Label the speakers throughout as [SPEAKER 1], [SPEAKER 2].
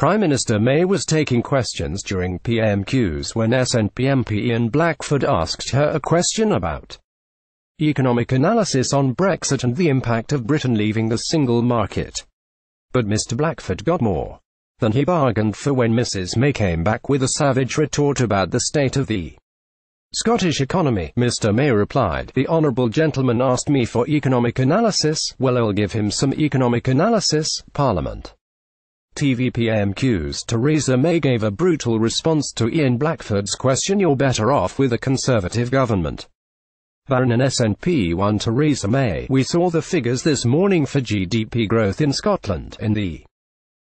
[SPEAKER 1] Prime Minister May was taking questions during PMQs when SNP MP Ian Blackford asked her a question about economic analysis on Brexit and the impact of Britain leaving the single market. But Mr Blackford got more than he bargained for when Mrs May came back with a savage retort about the state of the Scottish economy. Mr May replied, "The Honourable Gentleman asked me for economic analysis. Well, I'll give him some economic analysis." Parliament TVPMQs Theresa May gave a brutal response to Ian Blackford's question. "You're better off with a Conservative government than an SNP one." Theresa May: "We saw the figures this morning for GDP growth in Scotland. In the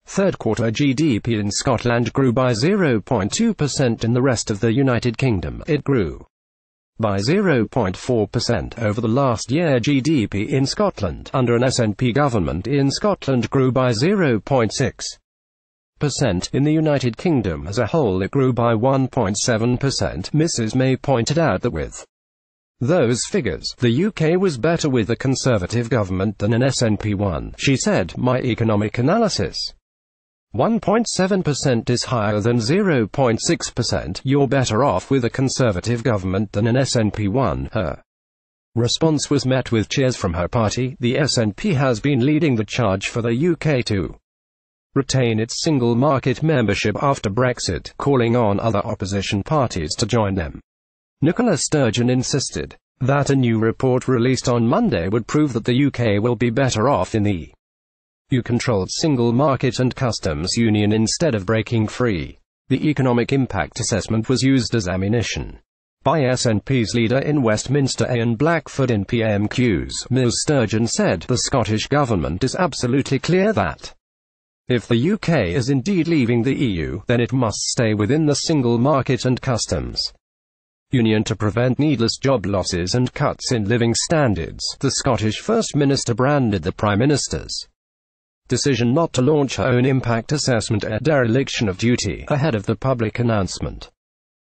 [SPEAKER 1] third quarter, GDP in Scotland grew by 0.2%. In the rest of the United Kingdom, it grew by 0.4%. Over the last year, GDP in Scotland, under an SNP government in Scotland, grew by 0.6%. In the United Kingdom as a whole, it grew by 1.7%. Mrs May pointed out that with those figures, the UK was better with a Conservative government than an SNP one. She said, "My economic analysis 1.7% is higher than 0.6%. You're better off with a Conservative government than an SNP one." Her response was met with cheers from her party. The SNP has been leading the charge for the UK to retain its single market membership after Brexit, calling on other opposition parties to join them. Nicola Sturgeon insisted that a new report released on Monday would prove that the UK will be better off in the EU-controlled single market and customs union instead of breaking free. The economic impact assessment was used as ammunition by SNP's leader in Westminster, Ian Blackford. In PMQs, Ms Sturgeon said, "The Scottish Government is absolutely clear that if the UK is indeed leaving the EU, then it must stay within the single market and customs union to prevent needless job losses and cuts in living standards." The Scottish First Minister branded the Prime Minister's decision not to launch her own impact assessment a dereliction of duty ahead of the public announcement.